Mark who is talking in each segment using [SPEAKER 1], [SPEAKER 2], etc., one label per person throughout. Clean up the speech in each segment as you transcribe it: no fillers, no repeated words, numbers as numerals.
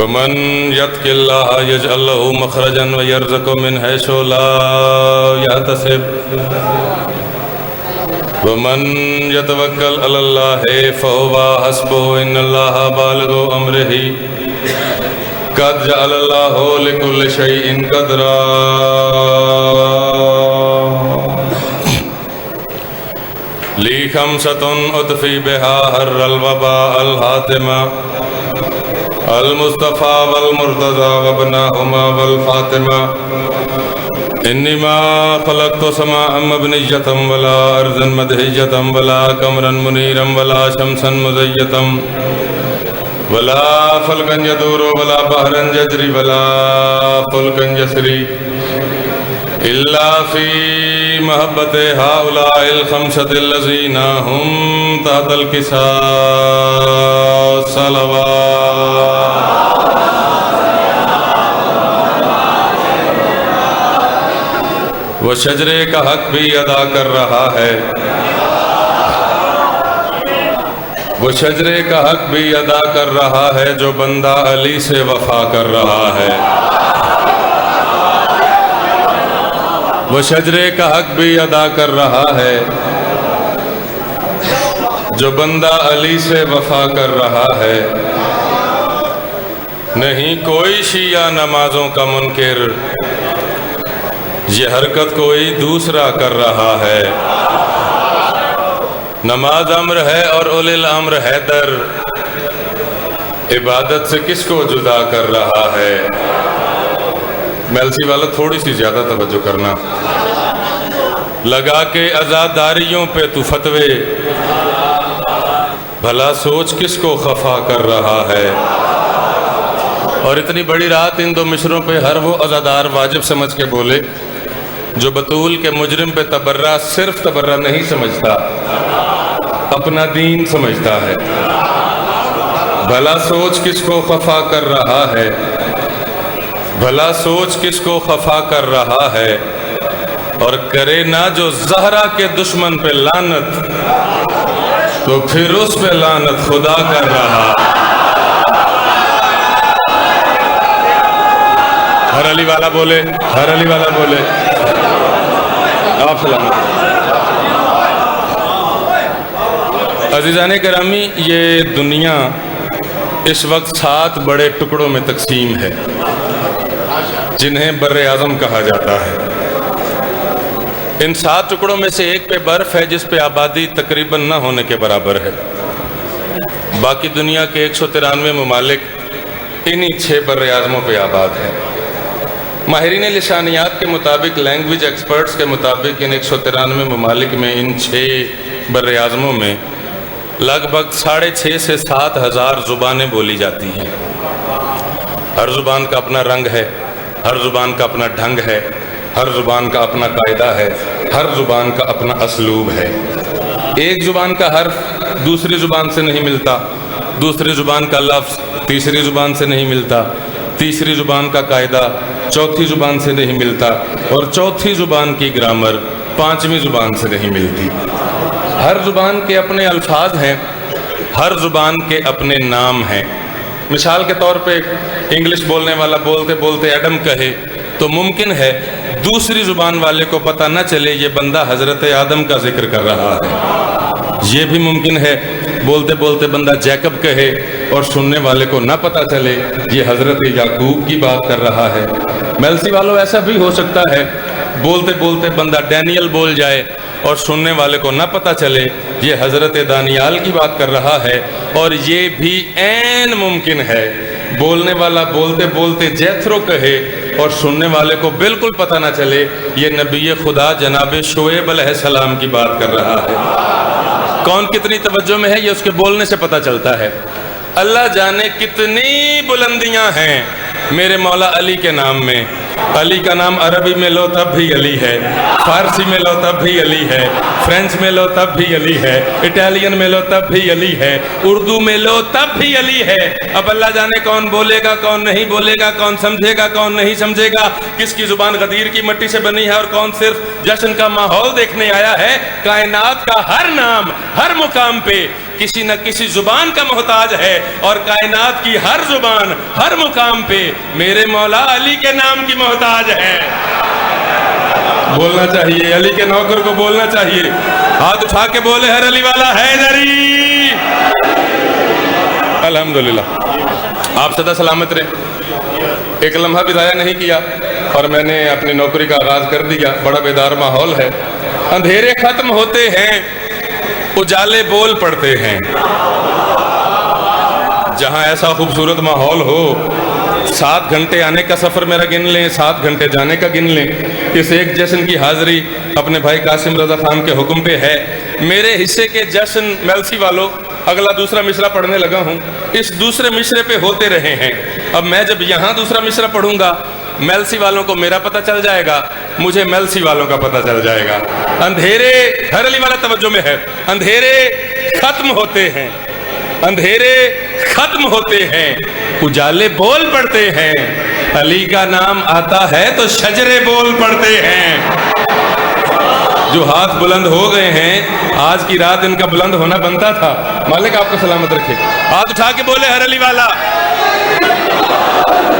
[SPEAKER 1] ومن يتق الله يجعل له مخرجا ويرزقه من حيث لا يحتسب ومن يتوكل على الله فهو حسبه إن الله بالغ أمره قد جعل الله لكل شيء قدرا لي خمسة أطفي بها حر الوباء الحاتمة المصطفى والمرتضى وابناهما والفاطمة إني ما خلقت سماء مبنية ولا أرضا مدهية ولا قمرا منيرا ولا شمسا مزية ولا فلكا يدور ولا بحرا يجري ولا فلكا يسري إلا في محبة هؤلاء الخمسة الذين هم تحت الكساء صلوات وہ شجرے کا حق بھی ادا کر رہا ہے وہ شجرے کا حق بھی ادا کر رہا ہے جو بندہ علی سے وفا کر رہا ہے وہ شجرے کا حق بھی ادا کر رہا ہے جو بندہ علی سے وفا کر رہا ہے نہیں کوئی شیعہ نمازوں کا منکر یہ حرکت کوئی دوسرا کر رہا ہے نماز امر ہے اور اولی الامر حیدر عبادت سے کس کو جدا کر رہا ہے میلسی والا تھوڑی سی زیادہ توجہ کرنا لگا کے عزاداریوں پہ تو فتوے بھلا سوچ کس کو خفا کر رہا ہے اور اتنی بڑی رات ان دو مشروں پہ ہر وہ عزادار واجب سمجھ کے بولے جو بطول کے مجرم پہ تبرہ صرف تبرہ نہیں سمجھتا اپنا دین سمجھتا ہے بھلا سوچ کس کو خفا کر رہا ہے بھلا سوچ کس کو خفا کر رہا ہے اور کرے نہ جو زہرا کے دشمن پہ لعنت تو پھر اس پہ لعنت خدا کر رہا ہر علی والا بولے ہر علی والا بولے آپ سلامت عزیزان کرامی یہ دنیا اس وقت 7 بڑے ٹکڑوں میں تقسیم ہے جنہیں بر اعظم کہا جاتا ہے ان 7 ٹکڑوں میں سے ایک پہ برف ہے جس پہ آبادی تقریباً نہ ہونے کے برابر ہے باقی دنیا کے 193 ممالک انہی 6 بر اعظموں پہ آباد ہیں ماہرین لسانیات کے مطابق لینگویج ایکسپرٹس کے مطابق ان 193 ممالک میں ان 6 بر اعظموں میں لگ بھگ 6.5 سے 7 ہزار زبانیں بولی جاتی ہیں ہر زبان کا اپنا رنگ ہے ہر زبان کا اپنا ڈھنگ ہے ہر زبان کا اپنا قاعدہ ہے ہر زبان کا اپنا اسلوب ہے ایک زبان کا حرف دوسری زبان سے نہیں ملتا دوسری زبان کا لفظ تیسری زبان سے نہیں ملتا تیسری زبان کا قاعدہ چوتھی زبان سے نہیں ملتا اور چوتھی زبان کی گرامر 5ویں زبان سے نہیں ملتی ہر زبان کے اپنے الفاظ ہیں ہر زبان کے اپنے نام ہیں مثال کے طور پہ انگلش بولنے والا بولتے بولتے ایڈم کہے تو ممکن ہے دوسری زبان والے کو پتہ نہ چلے یہ بندہ حضرت آدم کا ذکر کر رہا ہے یہ بھی ممکن ہے بولتے بولتے بندہ جیکب کہے اور سننے والے کو نہ پتہ چلے یہ حضرت یعقوب کی بات کر رہا ہے میلسی والوں ایسا بھی ہو سکتا ہے بولتے بولتے بندہ ڈینیل بول جائے اور سننے والے کو نہ پتہ چلے یہ حضرت دانیال کی بات کر رہا ہے اور یہ بھی عین ممکن ہے بولنے والا بولتے بولتے جیتھرو کہے اور سننے والے کو بالکل پتہ نہ چلے یہ نبی خدا جناب شعیب علیہ السلام کی بات کر رہا ہے کون کتنی توجہ میں ہے یہ اس کے بولنے سے پتہ چلتا ہے اللہ جانے کتنی بلندیاں ہیں میرے مولا علی کے نام میں علی کا نام عربی میں لو تب بھی علی ہے فارسی میں لو تب بھی علی ہے فرینچ میں لو تب بھی علی ہے اٹالین میں لو تب بھی علی ہے اردو میں لو تب بھی علی ہے اب اللہ جانے کون بولے گا کون نہیں بولے گا کون سمجھے گا کون نہیں سمجھے گا کس کی زبان غدیر کی مٹی سے بنی ہے اور کون صرف جشن کا ماحول دیکھنے آیا ہے کائنات کا ہر نام ہر مقام پہ کسی نہ کسی زبان کا محتاج ہے، اور کائنات کی ہر زبان ہر مقام پہ میرے مولا علی کے نام کی محتاج ہے۔ بولنا چاہیے، علی کے نوکر کو بولنا چاہیے، ہاتھ اٹھا کے بولے ہر علی والا حیدری۔ الحمدللہ، آپ سدا سلامت رہے، ایک لمحہ بھی ضائع نہیں کیا، اور میں نے اپنی نوکری کا آغاز کر دیا۔ بڑا بیدار ماحول ہے، اندھیرے ختم ہوتے ہیں، اجالے بول پڑتے ہیں۔ جہاں ایسا خوبصورت ماحول ہو، 7 گھنٹے آنے کا سفر میرا گن لیں، 7 گھنٹے جانے کا گن لیں، اس ایک جشن کی حاضری اپنے بھائی قاسم رضا خان کے حکم پہ ہے۔ میرے حصے کے جشن میلسی والوں، اگلا دوسرا مصرع پڑھنے لگا ہوں، اس دوسرے مصرے پہ ہوتے رہے ہیں۔ اب میں جب یہاں دوسرا مصرع پڑھوں گا، میلسی والوں کو میرا پتہ چل جائے گا، مجھے میلسی والوں کا پتہ چل جائے گا۔ اندھیرے، ہر علی والا توجہ میں ہے، اندھیرے ختم ہوتے ہیں، اندھیرے ختم ہوتے ہیں، اجالے بول پڑتے ہیں۔ علی کا نام آتا ہے تو شجرے بول پڑتے ہیں۔ جو ہاتھ بلند ہو گئے ہیں، آج کی رات ان کا بلند ہونا بنتا تھا۔ مالک آپ کو سلامت رکھے، ہاتھ اٹھا کے بولے ہر علی والا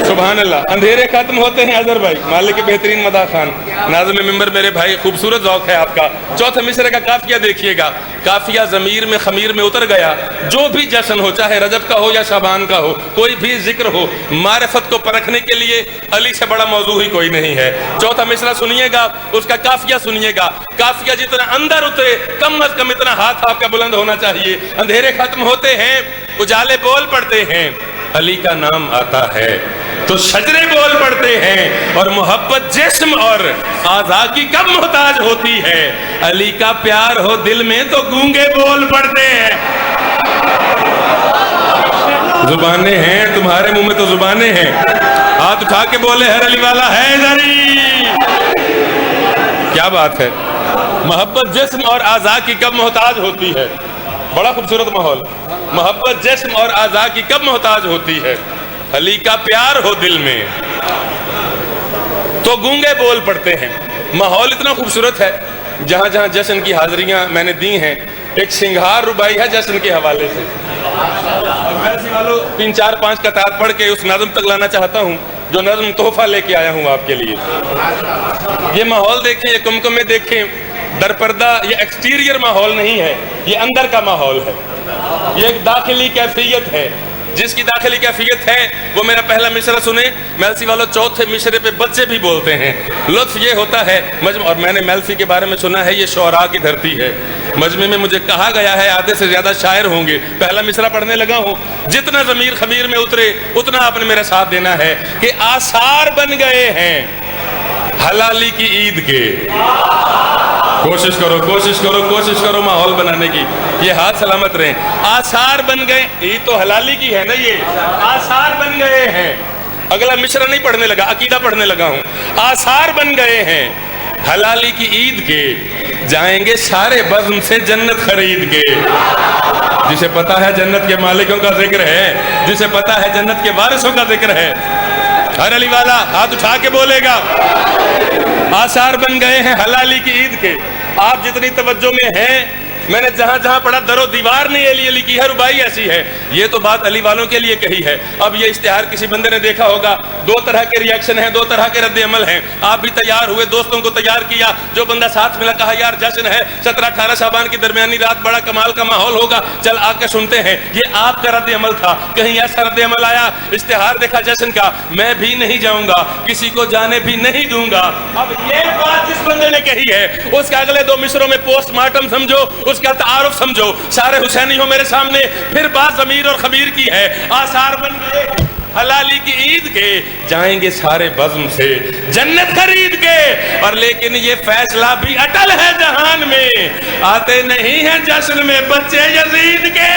[SPEAKER 1] سبحان اللہ۔ اندھیرے ختم ہوتے ہیں، اظہر بھائی مالک بہترین مداح خان، ناظم ممبر میرے بھائی، خوبصورت ذوق ہے آپ کا۔ چوتھے مصرعے کا قافیہ دیکھیے گا، قافیہ ضمیر میں خمیر میں اتر گیا۔ جو بھی جشن ہو، چاہے رجب کا ہو یا شعبان کا ہو، کوئی بھی ذکر ہو، معرفت کو پرکھنے کے لیے علی سے بڑا موضوع ہی کوئی نہیں ہے۔ چوتھا مصرع سنیے گا، اس کا قافیہ سنیے گا، قافیہ جتنا اندر اترے کم از کم اتنا ہاتھ آپ کا بلند ہونا چاہیے۔ اندھیرے ختم ہوتے ہیں، اجالے بول پڑتے ہیں، علی کا نام آتا ہے تو شجرے بول پڑتے ہیں، اور محبت جسم اور اعضاء کی کب محتاج ہوتی ہے، علی کا پیار ہو دل میں تو گونگے بول پڑتے ہیں۔ زبانیں ہیں تمہارے منہ میں تو زبانیں ہیں، ہاتھ اٹھا کے بولے ہر علی والا حیدری۔ کیا بات ہے، محبت جسم اور اعضاء کی کب محتاج ہوتی ہے۔ بڑا خوبصورت ماحول، محبت جسم اور اعضاء کی کب محتاج ہوتی ہے، علی کا پیار ہو دل میں تو گونگے بول پڑتے ہیں۔ ماحول اتنا خوبصورت ہے، جہاں جہاں جشن کی حاضریاں میں نے دی ہیں، ایک سنگھار ربائی ہے جشن کے حوالے سے، میلسی والوں 3 4 5 قطعات پڑھ کے اس نظم تک لانا چاہتا ہوں جو نظم تحفہ لے کے آیا ہوں آپ کے لیے۔ یہ ماحول دیکھیں، یہ کمکمے دیکھیں، در پردہ یہ ایکسٹیریئر ماحول نہیں ہے، یہ اندر کا ماحول ہے، یہ ایک داخلی کیفیت ہے۔ جس کی داخلی کیفیت ہے وہ میرا پہلا مصرع سنیں۔ میلسی والوں چوتھے مصرعے پہ بچے بھی بولتے ہیں، لطف یہ ہوتا ہے مجمع، اور میں نے میلسی کے بارے میں سنا ہے یہ شعراء کی دھرتی ہے۔ مجمع میں مجھے کہا گیا ہے آدھے سے زیادہ شاعر ہوں گے۔ پہلا مصرع پڑھنے لگا ہوں، جتنا ضمیر خمیر میں اترے اتنا آپ نے میرا ساتھ دینا ہے کہ آثار بن گئے ہیں حلالی کی عید کے۔ کوشش کرو کوشش کرو کوشش کرو ماحول بنانے کی، یہ ہاتھ سلامت رہیں۔ آثار بن گئے، عید تو حلالی کی ہے نا، یہ آثار بن گئے ہیں۔ اگلا مصرع نہیں پڑھنے لگا، عقیدہ پڑھنے لگا ہوں۔ آثار بن گئے ہیں حلالی کی عید کے، جائیں گے سارے بزم سے جنت خرید کے۔ جسے پتا ہے جنت کے مالکوں کا ذکر ہے، جسے پتا ہے جنت کے وارثوں کا ذکر ہے، ہر علی والا ہاتھ اٹھا کے بولے گا آثار بن گئے ہیں حلالی کی عید کے۔ آپ جتنی توجہ میں ہیں، میں نے جہاں جہاں پڑھا در و دیوار نے علی علی کی ہے، ربائی ایسی ہے۔ یہ تو بات علی والوں کے لیے کہی ہے۔ اب یہ اشتہار کسی بندے نے دیکھا ہوگا، 2 طرح کے ریاکشن ہیں، 2 طرح کے رد عمل ہیں۔ آپ بھی تیار ہوئے، دوستوں کو تیار کیا، جو بندہ ساتھ ملا کہا یار جشن ہے 17 18 شعبان کی درمیانی رات، بڑا کمال کا ماحول ہوگا، چل آ کے سنتے ہیں۔ یہ آپ کا رد عمل تھا۔ کہیں ایسا رد عمل آیا، اشتہار دیکھا جشن کا، میں بھی نہیں جاؤں گا، کسی کو جانے بھی نہیں دوں گا۔ اب یہ بات جس بندے نے کہی ہے، اس کے اگلے 2 مصروں میں پوسٹ مارٹم سمجھو، اس کا تعارف سمجھو، سارے حسینی ہو میرے سامنے، پھر بات ضمیر اور خبیر کی ہے۔ آثار بن گئے حلالی کی عید کے، جائیں گے سارے بزم سے جنت خرید کے، اور لیکن یہ فیصلہ بھی اٹل ہے جہان میں، آتے نہیں ہیں جشن میں بچے یزید کے۔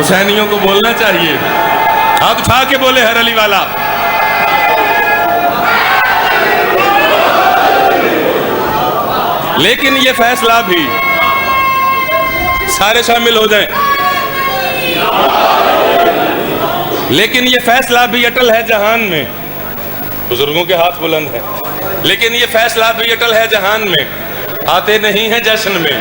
[SPEAKER 1] حسینیوں کو بولنا چاہیے، ہاتھ اٹھا کے بولے ہر علی والا۔ لیکن یہ فیصلہ بھی، سارے شامل ہو جائیں، لیکن یہ فیصلہ بھی اٹل ہے جہان میں، بزرگوں کے ہاتھ بلند ہیں، لیکن یہ فیصلہ بھی اٹل ہے جہان میں، آتے نہیں ہیں جشن میں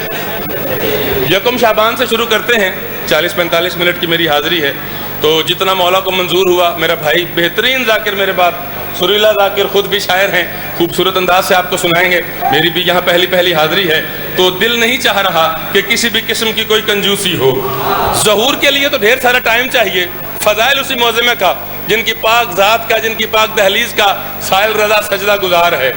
[SPEAKER 1] یکم شعبان سے شروع کرتے ہیں، 40-45 منٹ کی میری حاضری ہے، تو جتنا مولا کو منظور ہوا. میرا بھائی بہترین ذاکر میرے بعد، سریلا ذاکر، خود بھی شاعر ہیں، خوبصورت انداز سے آپ کو سنائیں گے. میری بھی یہاں پہلی حاضری ہے، تو دل نہیں چاہ رہا کہ کسی بھی قسم کی کوئی کنجوسی ہو. ظہور کے لیے تو ڈھیر سارا ٹائم چاہیے. فضائل اسی موزمہ کا جن کی پاک ذات کا، جن کی پاک دہلیز کا سائل رضا سجدہ گزار ہے.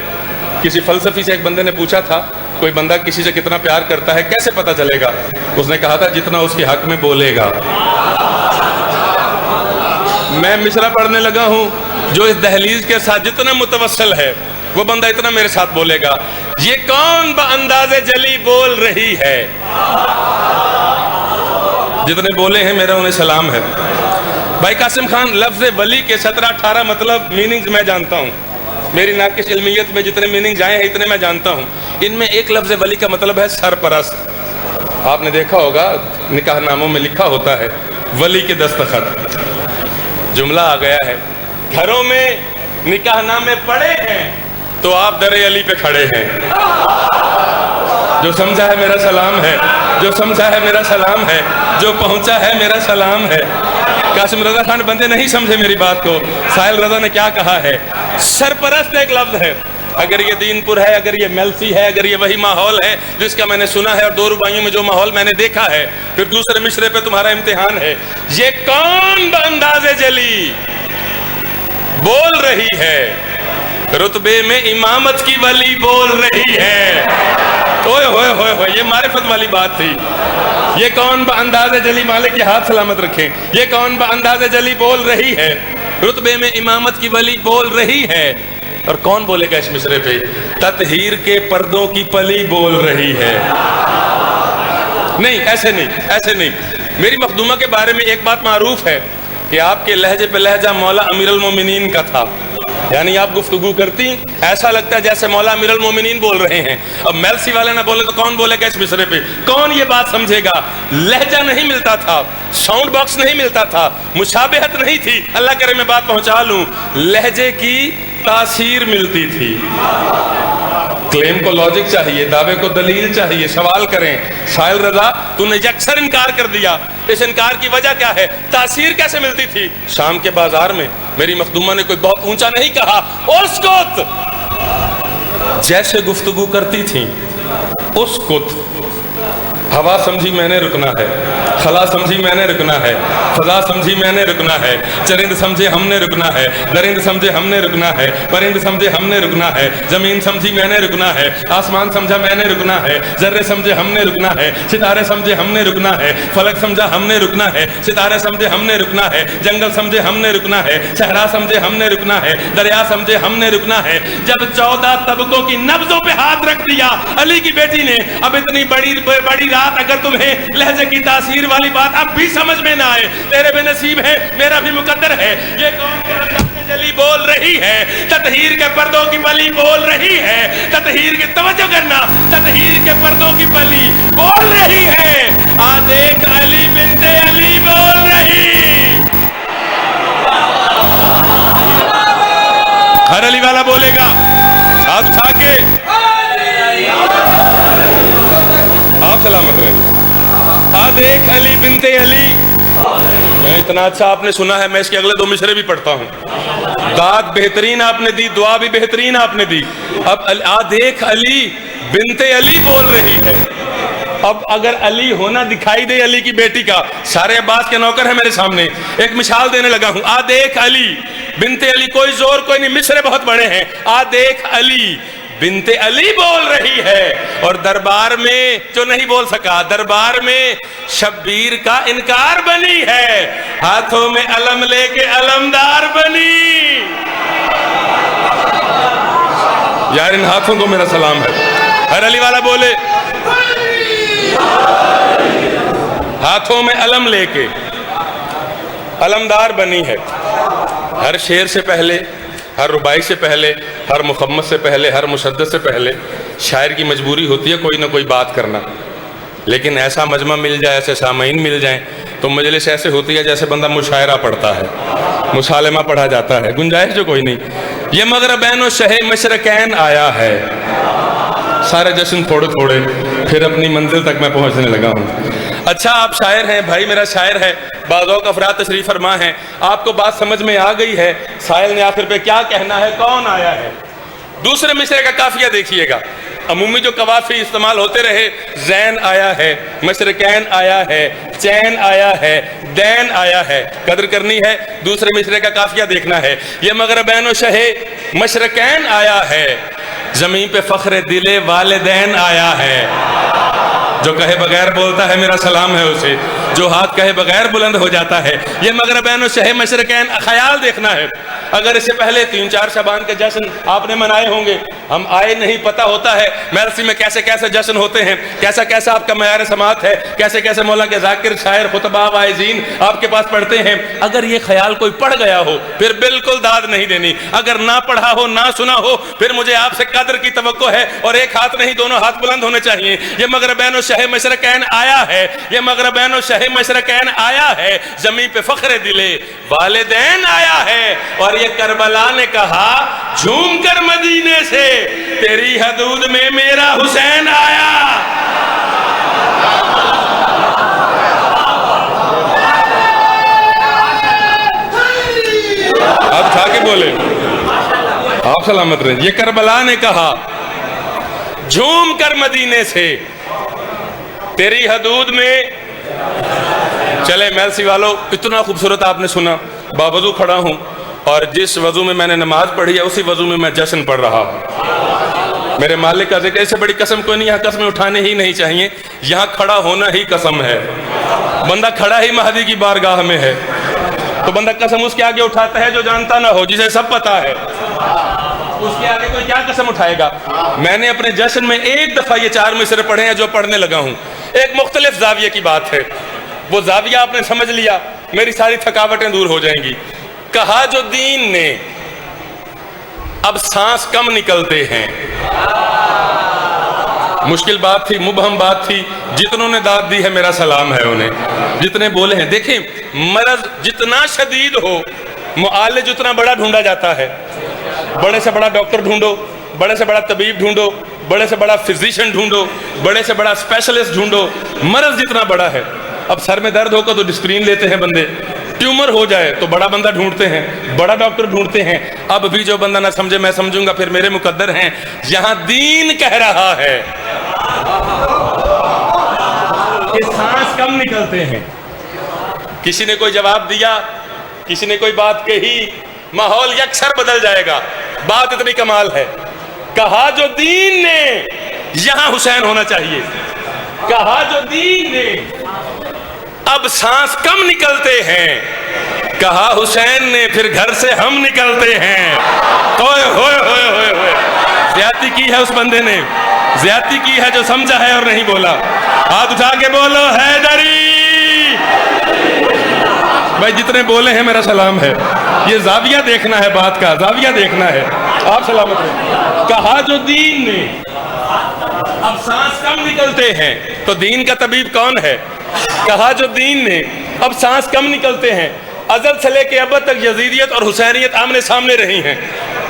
[SPEAKER 1] کسی فلسفی سے ایک بندے نے پوچھا تھا کوئی بندہ کسی سے کتنا پیار کرتا ہے کیسے پتہ چلے گا؟ اس نے کہا تھا جتنا اس کے حق میں بولے گا. میں مصرع پڑھنے لگا ہوں، جو اس دہلیز کے ساتھ جتنا متوسل ہے وہ بندہ اتنا میرے ساتھ بولے گا. یہ کون بأنداز جلی بول رہی ہے؟ جتنے بولے ہیں میرا انہیں سلام ہے. بھائی قاسم خان، لفظ ولی کے 17-18 مطلب میننگز میں جانتا ہوں. میری ناقص علمیت میں جتنے میننگز آئے ہیں اتنے میں جانتا ہوں. ان میں ایک لفظ ولی کا مطلب ہے سرپرست. آپ نے دیکھا ہوگا نکاح ناموں میں لکھا ہوتا ہے ولی کے دستخط. جملہ آ گیا ہے، گھروں میں نکاح نامے پڑے ہیں تو آپ در علی پہ کھڑے ہیں. جو سمجھا ہے میرا سلام ہے، جو سمجھا ہے میرا سلام ہے، جو پہنچا ہے میرا سلام ہے. قاسم رضا خان بندے نہیں سمجھے میری بات کو. سائل رضا نے کیا کہا ہے؟ سرپرست ایک لفظ ہے. اگر یہ دین پور ہے، اگر یہ میلسی ہے، اگر یہ وہی ماحول ہے جس کا میں نے سنا ہے، اور دو رباعیوں میں جو ماحول میں نے دیکھا ہے، پھر دوسرے مشرے پہ تمہارا امتحان ہے. یہ کون بأنداز جلی بول رہی ہے؟ رتبے میں امامت کی ولی بول رہی ہے. اوئے ہوئے ہوئے ہوئے، یہ معرفت والی بات تھی. یہ کون بأنداز جلی، مالک کے ہاتھ سلامت رکھیں، یہ کون بأنداز جلی بول رہی ہے؟ رتبے میں امامت کی ولی بول رہی ہے. اور کون بولے گا اس مصرے پہ؟ تطہیر کے پردوں کی پلی بول رہی ہے. نہیں، ایسے نہیں، ایسے نہیں. میری مخدومہ کے بارے میں ایک بات معروف ہے کہ آپ کے لہجے پہ لہجہ مولا امیر المومنین کا تھا. یعنی آپ گفتگو کرتی ایسا لگتا ہے جیسے مولا امیر المومنین بول رہے ہیں. اب میلسی والے نہ بولے تو کون بولے گا اس مصرے پہ؟ کون یہ بات سمجھے گا؟ لہجہ نہیں ملتا تھا، ساؤنڈ باکس نہیں ملتا تھا، مشابہت نہیں تھی. اللہ کرے میں بات پہنچا لوں. لہجے کی تاثیر ملتی تھی. کلیم کو لاجک چاہیے، دعوے کو دلیل چاہیے. سوال کریں، سائل رضا تو نے یکسر انکار کر دیا، اس انکار کی وجہ کیا ہے؟ تاثیر کیسے ملتی تھی؟ شام کے بازار میں میری مخدومہ نے کوئی بہت اونچا نہیں کہا، اسکت جیسے گفتگو کرتی تھی. اسکت. ہوا سمجھی میں نے رکنا ہے، خلا سمجھی میں نے رکنا ہے، فضا سمجھی میں نے رکنا ہے، چرند سمجھے ہم نے رکنا ہے، درند سمجھے ہم نے رکنا ہے، پرند سمجھے ہم نے رکنا ہے، زمین سمجھی میں نے رکنا ہے، آسمان سمجھا میں نے رکنا ہے، ذرے سمجھے ہم نے رکنا ہے، ستارے سمجھے ہم نے رکنا ہے، فلک سمجھا ہم نے رکنا ہے، ستارے سمجھے ہم نے رکنا ہے، جنگل سمجھے ہم نے رکنا ہے، صحرا سمجھے ہم نے رکنا ہے، دریا سمجھے ہم نے رکنا ہے. جب 14 طبقوں کی نبضوں پہ ہاتھ رکھ دیا علی کی بیٹی نے، اب اتنی بڑی رات اگر تمہیں لہجے کی تاثیر والی بات اب بھی سمجھ میں نہ آئے، تیرے بے نصیب ہے، میرا بھی مقدر ہے. یہ کون بأنداز جلی بول رہی ہے؟ تطہیر کے پردوں کی پلی بول رہی ہے. تطہیر کی توجہ کرنا، تطہیر کے پردوں کی پلی بول رہی ہے. آ دیکھ علی بنت علی بول رہی. ہر علی والا بولے گا ہاتھ اٹھا کے. آپ سلامت رہیں. آ دیکھ علی بنت علی. اتنا اچھا آپ نے سنا ہے، میں اس کے اگلے 2 مصرے بھی پڑھتا ہوں. داد بہترین آپ نے دی، دعا بھی بہترین آپ نے دی. اب آ دیکھ علی بنت علی بول رہی ہے. اب اگر علی ہونا دکھائی دے علی کی بیٹی کا، سارے عباس کے نوکر ہیں میرے سامنے، ایک مثال دینے لگا ہوں. آ دیکھ علی بنت علی. کوئی زور کوئی نہیں، مصرے بہت بڑے ہیں. آ دیکھ علی بنت علی بول رہی ہے. اور دربار میں جو نہیں بول سکا، دربار میں شبیر کا انکار بنی ہے، ہاتھوں میں علم لے کے علمدار بنی. یار ان ہاتھوں کو میرا سلام ہے. ہر علی والا بولے ہاتھوں میں علم لے کے علمدار بنی ہے. ہر شعر سے پہلے، ہر ربائی سے پہلے، ہر مخمس سے پہلے، ہر مشدد سے پہلے شاعر کی مجبوری ہوتی ہے کوئی نہ کوئی بات کرنا. لیکن ایسا مجمع مل جائے، ایسے سامعین مل جائیں تو مجلس ایسے ہوتی ہے جیسے بندہ مشاعرہ پڑھتا ہے، مسالمہ پڑھا جاتا ہے. گنجائش جو کوئی نہیں. یہ مغربین و شہ مشرقین آیا ہے. سارے جشن تھوڑے تھوڑے پھر اپنی منزل تک میں پہنچنے لگا ہوں۔ اچھا آپ شاعر ہیں، بھائی میرا شاعر ہے، بعض اوقات افراد تشریف فرما ہیں، آپ کو بات سمجھ میں آ گئی ہے سائل نے آخر پہ کیا کہنا ہے، کون آیا ہے۔ دوسرے مصرے کا قافیہ دیکھیے گا، عمومی جو قوافی استعمال ہوتے رہے، زین آیا ہے، مشرقین آیا ہے، چین آیا ہے، دین آیا ہے، قدر کرنی ہے، دوسرے مصرے کا قافیہ دیکھنا ہے۔ یہ مغربین و شہ مشرقین آیا ہے، زمین پہ فخر دل والدین آیا ہے۔ جو کہے بغیر بولتا ہے میرا سلام ہے اسے، جو ہاتھ کہے بغیر بلند ہو جاتا ہے۔ یہ مغربین و شہ مشرقین، خیال دیکھنا ہے۔ اگر اس سے پہلے 3-4 شعبان کے جشن آپ نے منائے ہوں گے، ہم آئے نہیں، پتہ ہوتا ہے مرسی میں کیسے کیسے جشن ہوتے ہیں، کیسا کیسا آپ کا معیار سماعت ہے، کیسے کیسے مولا کے ذاکر، شاعر، خطبہ، واعظین آپ کے پاس پڑھتے ہیں۔ اگر یہ خیال کوئی پڑھ گیا ہو پھر بالکل داد نہیں دینی، اگر نہ پڑھا ہو نہ سنا ہو پھر مجھے آپ سے قدر کی توقع ہے، اور ایک ہاتھ نہیں دونوں ہاتھ بلند ہونے چاہیے۔ یہ مغربین و شہ مشرقین آیا ہے، یہ مغربین و شہ مشرقین آیا ہے، زمین پہ فخر دل والدین آیا ہے۔ اور یہ کربلا نے کہا جھوم کر مدینے سے تیری حدود میں میرا حسین آیا۔ آپ کھا کے بولے، آپ سلامت رہیں۔ یہ کربلا نے کہا جھوم کر مدینے سے تیری حدود میں، چلے میلسی والو، اتنا خوبصورت آپ نے سنا، باوضو کھڑا ہوں اور جس وضو میں نے نماز پڑھی ہے اسی وضو میں جشن پڑھ رہا ہوں۔ میرے مالک کا ذکر، ایسے بڑی قسم کوئی نہیں، یہاں قسمیں اٹھانے ہی نہیں چاہیے، یہاں کھڑا ہونا ہی قسم ہے۔ بندہ کھڑا ہی مہدی کی بارگاہ میں ہے تو بندہ قسم اس کے آگے اٹھاتا ہے جو جانتا نہ ہو، جسے سب پتا ہے، اس کے آگے کوئی کیا قسم اٹھائے گا۔ میں نے اپنے جشن میں ایک دفعہ یہ 4 مصرے پڑھے ہیں جو پڑھنے لگا ہوں، ایک مختلف زاویے کی بات ہے، وہ زاویہ آپ نے سمجھ لیا میری ساری تھکاوٹیں دور ہو جائیں گی۔ کہا جو دین نے اب سانس کم نکلتے ہیں، مشکل بات تھی، مبہم بات تھی، جتنوں نے داد دی ہے میرا سلام ہے انہیں، جتنے بولے ہیں۔ دیکھیں مرض جتنا شدید ہو معالج اتنا بڑا ڈھونڈا جاتا ہے، بڑے سے بڑا ڈاکٹر ڈھونڈو، بڑے سے بڑا طبیب ڈھونڈو، بڑے سے بڑا فزیشن ڈھونڈو، بڑے سے بڑا اسپیشلسٹ ڈھونڈو، مرض جتنا بڑا ہے۔ اب سر میں درد ہوگا تو ڈسپرین لیتے ہیں بندے، ٹیومر ہو جائے تو بڑا بندہ ڈھونڈتے ہیں، بڑا ڈاکٹر ڈھونڈتے ہیں۔ اب بھی جو بندہ نہ سمجھے میں سمجھوں گا پھر میرے مقدر ہیں۔ یہاں دین کہہ رہا ہے کہ سانس کم نکلتے ہیں۔ کسی نے کوئی جواب دیا، کسی نے کوئی بات کہی، ماحول یکسر بدل جائے گا، بات اتنی کمال ہے۔ کہا جو دین نے یہاں حسین ہونا چاہیے، کہا جو دین نے اب سانس کم نکلتے ہیں، کہا حسین نے پھر گھر سے ہم نکلتے ہیں۔ ہوئے ہوئے ہوئے ہوئے ہوئے، زیادتی کی ہے اس بندے نے، زیادتی کی ہے جو سمجھا ہے اور نہیں بولا۔ ہاتھ اٹھا کے بولو حیدری۔ بھائی جتنے بولے ہیں میرا سلام ہے، یہ زاویہ دیکھنا ہے، بات کا زاویہ دیکھنا ہے۔ آپ سلامت رہیں۔ کہا جو دین نے اب سانس کم نکلتے ہیں، تو دین کا طبیب کون ہے؟ کہا جو دین نے اب سانس کم نکلتے ہیں۔ ازل سے لے کے اب تک یزیدیت اور حسینیت آمنے سامنے رہی ہیں۔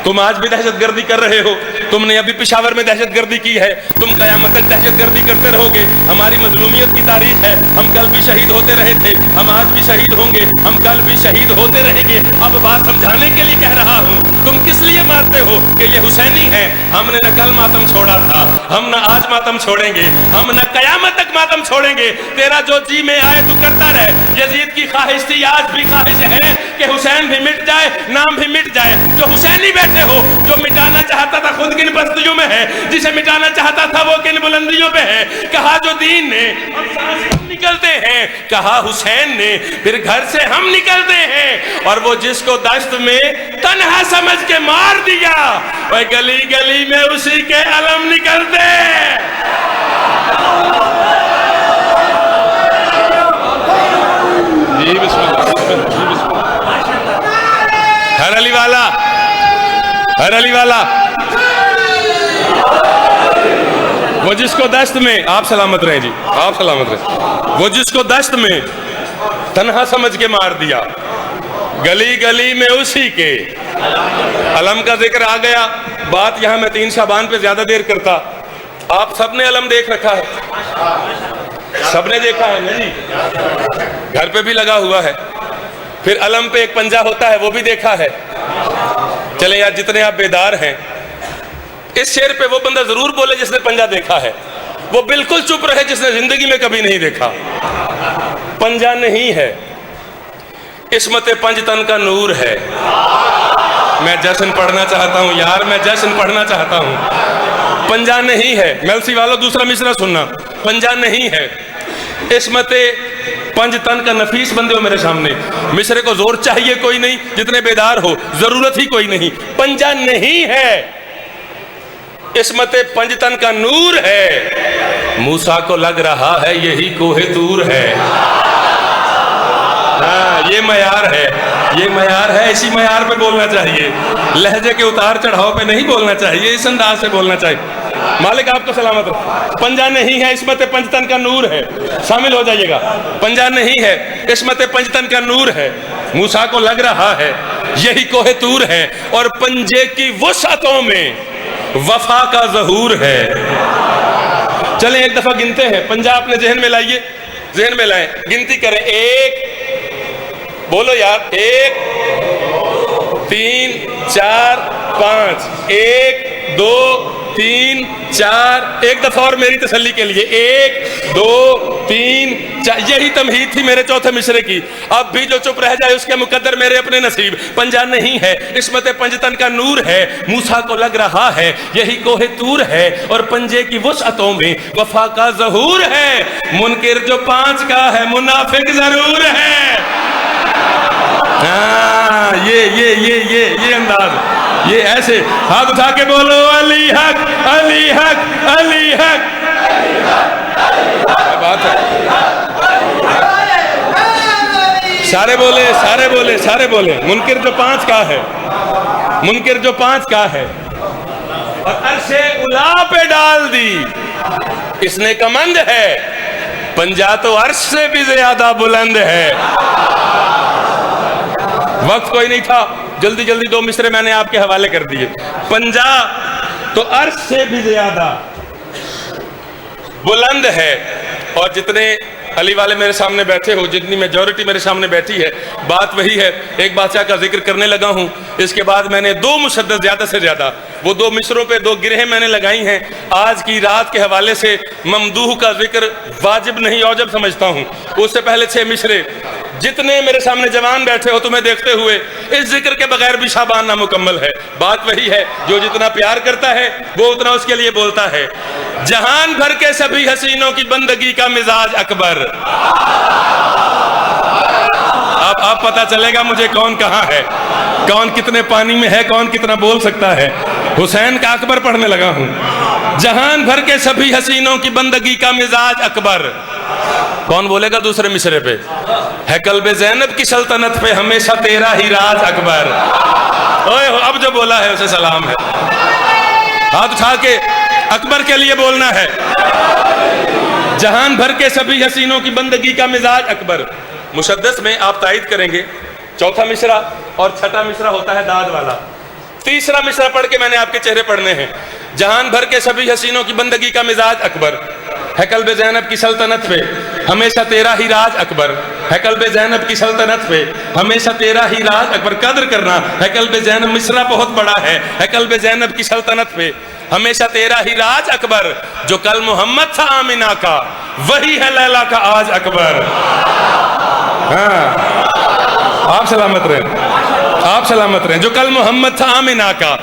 [SPEAKER 1] تم آج بھی دہشت گردی کر رہے ہو، تم نے ابھی پشاور میں دہشت گردی کی ہے، تم قیامت تک دہشت گردی کرتے رہو گے۔ ہماری مظلومیت کی تاریخ ہے، ہم کل بھی شہید ہوتے رہے تھے، ہم آج بھی شہید ہوں گے، ہم کل بھی شہید ہوتے رہیں گے۔ اب بات سمجھانے کے لیے کہہ رہا ہوں، تم کس لیے مارتے ہو کہ یہ حسینی ہے؟ ہم نے نہ کل ماتم چھوڑا تھا، ہم نہ آج ماتم چھوڑیں گے، ہم نہ قیامت تک ماتم چھوڑیں گے۔ تیرا جو جی میں آئے تو کرتا رہے۔ یزید کی خواہش تھی، آج بھی خواہش ہے کہ حسین بھی مٹ جائے، نام بھی مٹ جائے۔ جو حسینی بیٹھے ہو، جو مٹانا چاہتا تھا خود کن بستیوں میں ہے، جسے مٹانا چاہتا تھا وہ کن بلندیوں پہ ہے۔ کہا جو دین نے اب سانس کم نکلتے ہیں، کہا حسین نے پھر گھر سے ہم نکلتے ہیں۔ اور وہ جس کو دشت میں تنہا سمجھ کے مار دیا، وہ گلی گلی میں اسی کے علم نکلتے۔ جی بسم اللہ، ہر علی والا، ہر علی والا، وہ جس کو دشت میں، آپ سلامت رہیں جی، آپ سلامت رہیں، وہ جس کو دشت میں تنہا سمجھ کے مار دیا، گلی گلی میں اسی کے علم کا ذکر آ گیا۔ بات یہاں میں 3 شعبان پہ زیادہ دیر کرتا، آپ سب نے علم دیکھ رکھا ہے، سب نے دیکھا ہے نا جی، گھر پہ بھی لگا ہوا ہے. پھر علم پہ ایک پنجہ ہوتا ہے، وہ بھی دیکھا ہے. چلیں یار جتنے آپ بیدار ہیں، اس شعر پہ وہ بندہ ضرور بولے جس نے پنجہ دیکھا ہے. وہ بالکل چپ رہے جس نے زندگی میں کبھی نہیں دیکھا. پنجہ نہیں ہے، عصمت پنج تن کا نور ہے. میں جشن پڑھنا چاہتا ہوں یار، میں جشن پڑھنا چاہتا ہوں. پنجہ نہیں ہے. میلسی والو دوسرا مصرع سننا. پنجہ نہیں ہے، عصمت پنج تن کا نفیس بندے ہو میرے سامنے. مصرے کو زور چاہیے کوئی نہیں، جتنے بیدار ہو ضرورت ہی کوئی نہیں. پنجہ نہیں ہے، عصمت پنج تن کا نور ہے. موسیٰ کو لگ رہا ہے یہی کوہ طور ہے. ہاں یہ معیار ہے، یہ معیار ہے. اسی معیار پہ بولنا چاہیے، لہجے کے اتار چڑھاؤ پہ نہیں بولنا چاہیے، اس انداز سے بولنا چاہیے. مالک آپ کو سلامت رہے. پنجہ نہیں ہے، عصمت پنج تن کا نور ہے. شامل ہو جائیے گا. پنجہ نہیں ہے، عصمت پنج تن کا نور ہے. موسیٰ کو لگ رہا ہے یہی کوہ طور ہے، اور پنجے کی وسعتوں میں وفا کا ظہور ہے. چلیں ایک دفعہ گنتے ہیں. پنجہ اپنے ذہن میں لائیے، ذہن میں لائیں، گنتی کریں. ایک، بولو یار، 1 3 4 5. 1 2 3 4. ایک دفعہ اور میری تسلی کے لیے. 1 2 3 4. یہی تمہید تھی میرے چوتھے مصرے کی. اب بھی جو چپ رہ جائے اس کے مقدر میرے اپنے نصیب. پنجہ نہیں ہے، عصمت پنج تن کا نور ہے. موسیٰ کو لگ رہا ہے یہی کوہ طور ہے، اور پنجے کی وسعتوں میں وفا کا ظہور ہے. منکر جو 5 کا ہے منافق ضرور ہے. ہاں یہ انداز، یہ ایسے ہاتھ اٹھا کے بولو علی حق علی حق علی حق. کیا بات ہے. سارے بولے سارے بولے سارے بولے. منکر جو 5 کا ہے، منکر جو 5 کا ہے، اور عرش الا پہ ڈال دی اس نے کمند ہے. پنجہ تو عرش سے بھی زیادہ بلند ہے. وقت کوئی نہیں تھا، جلدی جلدی 2 مصرے میں نے آپ کے حوالے کر دیے. پنجہ تو عرش سے بھی زیادہ بلند ہے. اور جتنے علی والے میرے سامنے بیٹھے ہو، جتنی میجورٹی میرے سامنے بیٹھی ہے، بات وہی ہے. ایک بادشاہ کا ذکر کرنے لگا ہوں، اس کے بعد میں نے 2 مشدد زیادہ سے زیادہ وہ 2 مصروں پہ 2 گرہیں میں نے لگائی ہیں. آج کی رات کے حوالے سے ممدوح کا ذکر واجب نہیں اوجب سمجھتا ہوں. اس سے پہلے 6 مصرے جتنے میرے سامنے جوان بیٹھے ہو تمہیں دیکھتے ہوئے اس ذکر کے بغیر بھی شعبان نامکمل ہے. بات وہی ہے، جو جتنا پیار کرتا ہے وہ اتنا اس کے لیے بولتا ہے. جہان بھر کے سبھی حسینوں کی بندگی کا مزاج اکبر. اب پتہ چلے گا مجھے کون کہاں ہے، کون کتنے پانی میں ہے، کون کتنا بول سکتا ہے. حسین کا اکبر پڑھنے لگا ہوں. جہان بھر کے سبھی حسینوں کی بندگی کا مزاج اکبر. کون بولے گا دوسرے مصرے پہ؟ ہے قلب زینب کی سلطنت پہ ہمیشہ تیرا ہی راج اکبر. اب جو بولا ہے اسے سلام ہے. ہاتھ اٹھا کے اکبر کے لیے بولنا ہے. جہان بھر کے سبھی حسینوں کی بندگی کا مزاج اکبر. مشدس میں آپ تائید کریں گے 4تھا مصرع اور 6ٹھا مصرع ہوتا ہے داد والا. 3سرا مصرع پڑھ کے میں نے آپ کے چہرے پڑھنے ہیں. جہان بھر کے سبھی حسینوں کی بندگی کا مزاج اکبر. ہے قلب زینب کی سلطنت پہ ہمیشہ تیرا ہی راج اکبر. ہے قلب زینب کی سلطنت پہ ہمیشہ تیرا ہی راج اکبر. قدر کرنا، ہے قلب زینب مصرع بہت بڑا ہے. ہے قلب زینب کی سلطنت پہ ہمیشہ تیرا ہی راج اکبر. جو کل محمد تھا آمینہ کا وہی ہے لیلا کا آج اکبر. ہاں آپ سلامت رہیں، آپ سلامت رہیں. جو کل محمد تھا آمینہ کا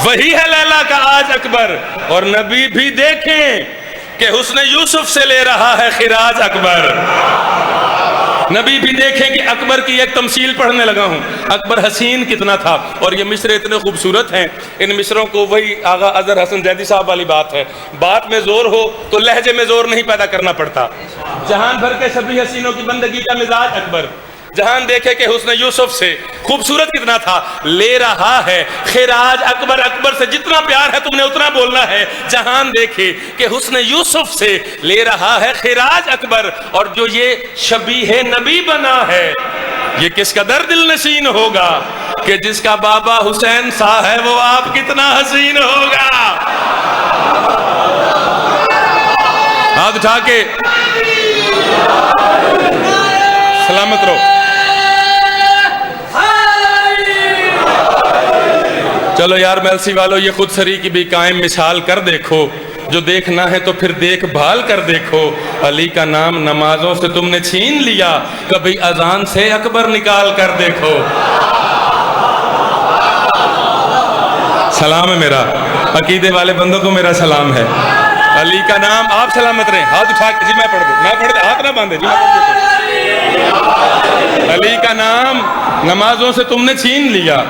[SPEAKER 1] وہی ہے لیلا کا آج اکبر. اور نبی بھی دیکھیں کہ حسن یوسف سے لے رہا ہے خراج اکبر. نبی بھی دیکھیں کہ اکبر کی ایک تمثیل پڑھنے لگا ہوں. اکبر حسین کتنا تھا، اور یہ مصرے اتنے خوبصورت ہیں. ان مصروں کو وہی آغا اظہر حسن زیدی صاحب والی بات ہے، بات میں زور ہو تو لہجے میں زور نہیں پیدا کرنا پڑتا. جہان بھر کے سبھی حسینوں کی بندگی کا مزاج اکبر. جہان دیکھے کہ حسن یوسف سے خوبصورت کتنا تھا، لے رہا ہے خراج اکبر. اکبر سے جتنا پیار ہے تم نے اتنا بولنا ہے. جہان دیکھے کہ حسن یوسف سے لے رہا ہے خراج اکبر. اور جو یہ شبیہ نبی بنا ہے یہ کس قدر دل نشین ہوگا، کہ جس کا بابا حسین سا ہے وہ آپ کتنا حسین ہوگا. ہاتھ اٹھا کے سلامت رہو. چلو یار میلسی والو، یہ خود سری کی بھی قائم مثال کر دیکھو. جو دیکھنا ہے تو پھر دیکھ بھال کر دیکھو. علی کا نام نمازوں سے تم نے چھین لیا، کبھی اذان سے اکبر نکال کر دیکھو. سلام ہے میرا، عقیدے والے بندوں کو میرا سلام ہے. علی کا نام، آپ سلامت رہیں. ہاتھ اٹھا کے، جی میں پڑھ دوں، ہاتھ نہ باندھے، جی میں پڑھ دوں. علی کا نام نمازوں سے تم نے چھین لیا،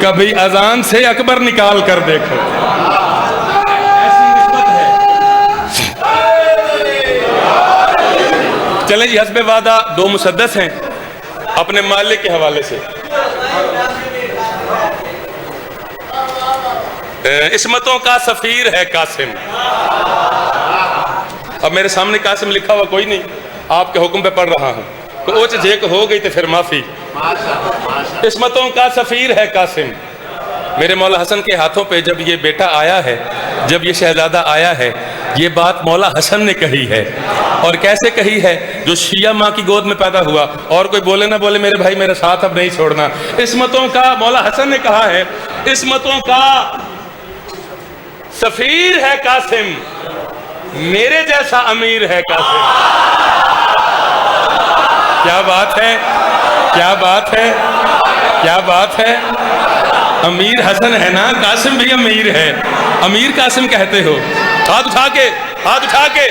[SPEAKER 1] کبھی اذان سے اکبر نکال کر دیکھو. چلیں جی، حسب وعدہ دو مسدس ہیں اپنے مالک کے حوالے سے. عصمتوں کا سفیر ہے قاسم. اب میرے سامنے قاسم لکھا ہوا کوئی نہیں، آپ کے حکم پہ پڑھ رہا ہوں. تو اوچ جیک ہو گئی تو پھر معافی. عصمتوں کا سفیر ہے قاسم. میرے مولا حسن کے ہاتھوں پہ جب یہ بیٹا آیا ہے، جب یہ شہزادہ آیا ہے، یہ بات مولا حسن نے کہی ہے. اور کیسے کہی ہے؟ جو شیعہ ماں کی گود میں پیدا ہوا. اور کوئی بولے نہ بولے میرے بھائی میرا ساتھ اب نہیں چھوڑنا. عصمتوں کا، مولا حسن نے کہا ہے، عصمتوں کا سفیر ہے قاسم، میرے جیسا امیر ہے قاسم. کیا بات ہے، کیا بات ہے، کیا بات ہے. امیر حسن ہے نا، قاسم بھی امیر ہے. امیر قاسم کہتے ہو. ہاتھ اٹھا کے، ہاتھ اٹھا کے.